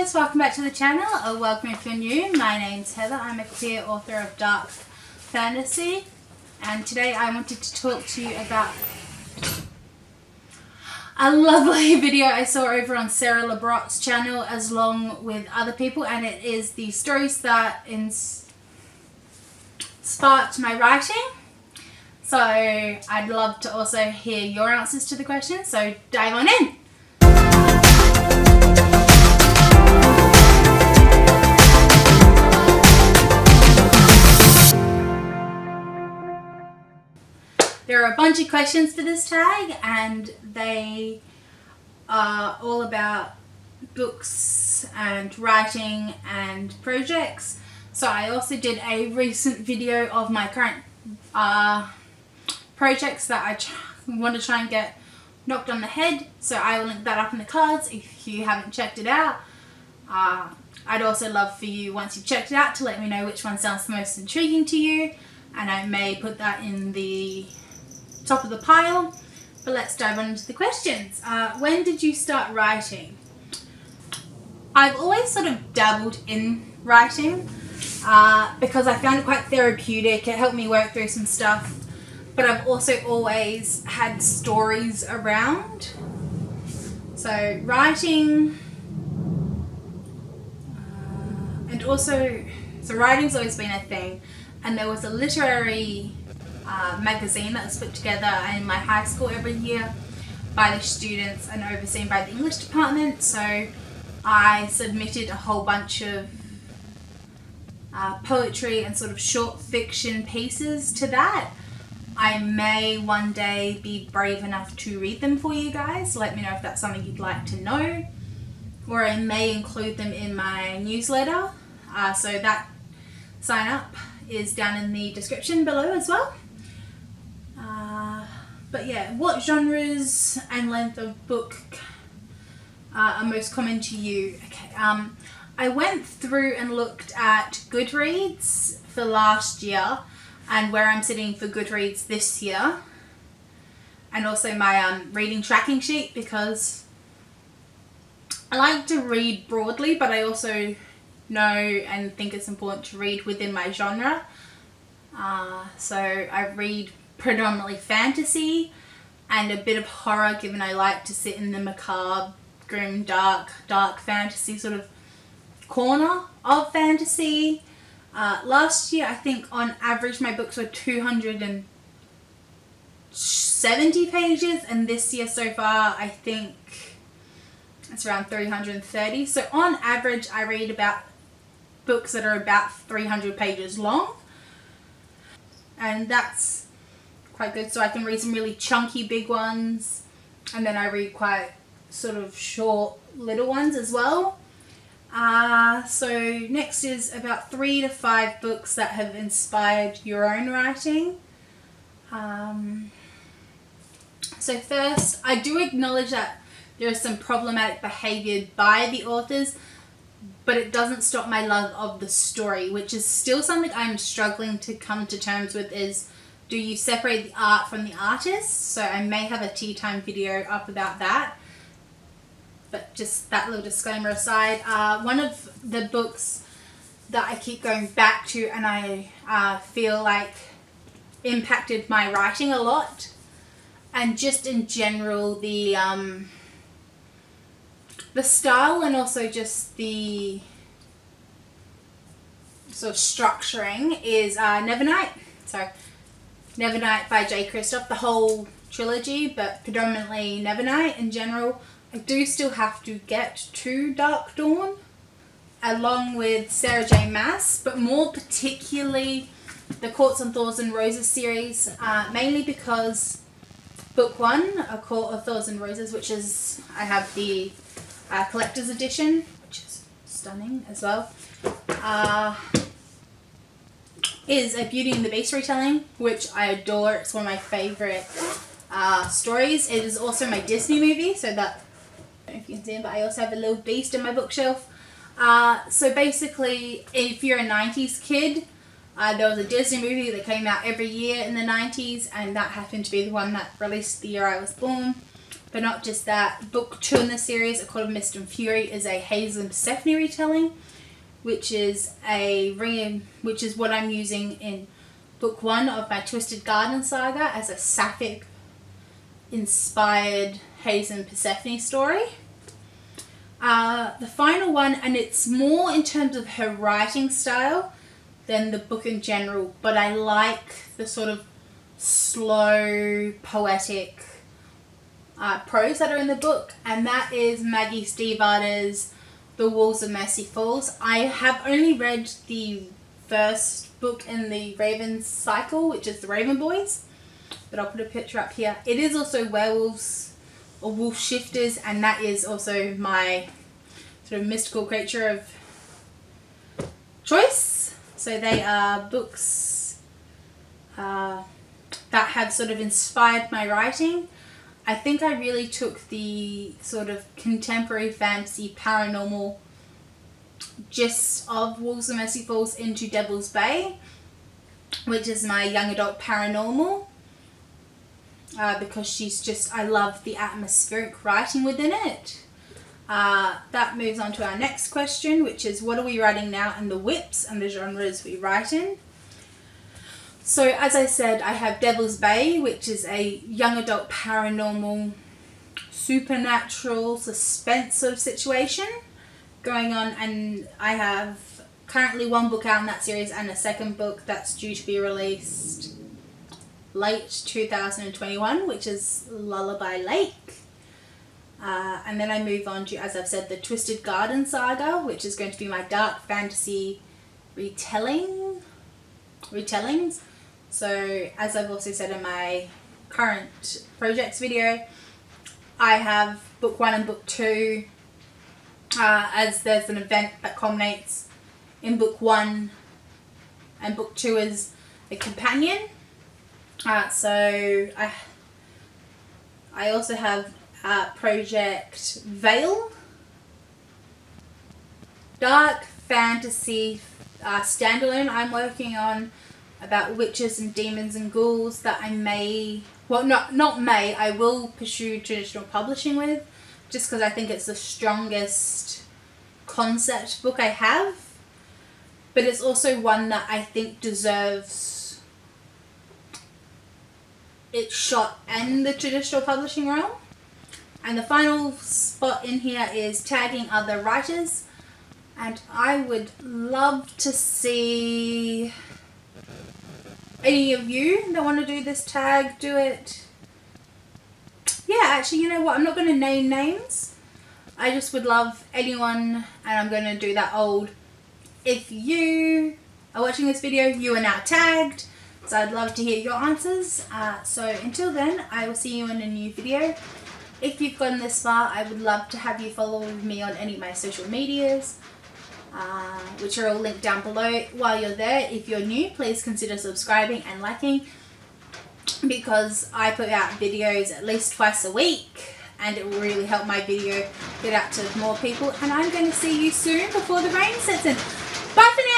guys, welcome back to the channel, or welcome if you're new. My name's Heather. I'm a queer author of dark fantasy, and today I wanted to talk to you about a lovely video I saw over on Sarah LeBroc's channel as long with other people, and it is the stories that sparked my writing. So I'd love to also hear your answers to the questions, so dive on in. There are a bunch of questions for this tag, and they are all about books and writing and projects. So I also did a recent video of my current projects that I want to try and get knocked on the head, so I will link that up in the cards if you haven't checked it out. I'd also love for you, once you've checked it out, to let me know which one sounds the most intriguing to you, and I may put that in the top of the pile. But let's dive on into the questions. When did you start writing? I've always sort of dabbled in writing because I found it quite therapeutic. It helped me work through some stuff, but I've also always had stories around. So writing, and also, so writing's always been a thing, and there was a literary magazine that was put together in my high school every year by the students and overseen by the English department. So I submitted a whole bunch of poetry and sort of short fiction pieces to that. I may one day be brave enough to read them for you guys. Let me know if that's something you'd like to know, or I may include them in my newsletter. So that sign up is down in the description below as well. But yeah, what genres and length of book are most common to you? Okay, I went through and looked at Goodreads for last year and where I'm sitting for Goodreads this year, and also my reading tracking sheet, because I like to read broadly, but I also know and think it's important to read within my genre. So I read predominantly fantasy and a bit of horror, given I like to sit in the macabre, grim, dark fantasy sort of corner of fantasy. Last year, I think on average my books were 270 pages, and this year so far I think it's around 330. So on average I read about books that are about 300 pages long, and that's quite good. So I can read some really chunky big ones, and then I read quite sort of short little ones as well. So next is about 3 to 5 books that have inspired your own writing. So first, I do acknowledge that there is some problematic behaviour by the authors, but it doesn't stop my love of the story, which is still something I'm struggling to come to terms with. Is, do you separate the art from the artist? So I may have a tea time video up about that. But just that little disclaimer aside, one of the books that I keep going back to and I feel like impacted my writing a lot, and just in general the style, and also just the sort of structuring, is Nevernight. So Nevernight by Kristoff, the whole trilogy, but predominantly Nevernight in general. I do still have to get to Dark Dawn, along with Sarah J. Maas, but more particularly the Courts on Thorns and Roses series, mainly because book 1, A Court of Thorns and Roses, which is, I have the collector's edition, which is stunning as well, is a Beauty and the Beast retelling, which I adore. It's one of my favourite stories. It is also my Disney movie, so that, I don't know if you can see it, but I also have a little beast in my bookshelf. So basically, if you're a 90s kid, there was a Disney movie that came out every year in the 90s, and that happened to be the one that released the year I was born. But not just that, book 2 in the series, A Court of Mist and Fury, is a Hazel and Persephone retelling, which is what I'm using in book 1 of my Twisted Garden saga as a sapphic inspired Hazel and Persephone story. The final one, and it's more in terms of her writing style than the book in general, but I like the sort of slow, poetic prose that are in the book, and that is Maggie Stiefvater's The Walls of Mercy Falls. I have only read the first book in the Raven cycle, which is The Raven Boys, but I'll put a picture up here. It is also werewolves or wolf shifters, and that is also my sort of mystical creature of choice. So they are books that have sort of inspired my writing. I think I really took the sort of contemporary fantasy paranormal gist of Wolves of Mercy Falls into Devil's Bay, which is my young adult paranormal, because I love the atmospheric writing within it. That moves on to our next question, which is what are we writing now and the whips and the genres we write in. So as I said, I have Devil's Bay, which is a young adult paranormal, supernatural, suspense sort of situation going on, and I have currently 1 book out in that series and a second book that's due to be released late 2021, which is Lullaby Lake. And then I move on to, as I've said, the Twisted Garden saga, which is going to be my dark fantasy retellings. So as I've also said in my current projects video, I have book 1 and book 2 as there's an event that culminates in book 1, and book 2 is a companion. So I also have Project Veil, dark fantasy standalone I'm working on about witches and demons and ghouls that I will pursue traditional publishing with, just because I think it's the strongest concept book I have, but it's also one that I think deserves its shot in the traditional publishing realm. And the final spot in here is tagging other writers, and I would love to see any of you that want to do this tag, do it. Yeah, actually, you know what? I'm not going to name names. I just would love anyone, and I'm going to do that old, if you are watching this video, you are now tagged. So I'd love to hear your answers. So until then, I will see you in a new video. If you've gotten this far, I would love to have you follow me on any of my social medias, which are all linked down below. While you're there, if you're new, please consider subscribing and liking, because I put out videos at least twice a week, and it will really help my video get out to more people. And I'm going to see you soon before the rain sets in. Bye for now.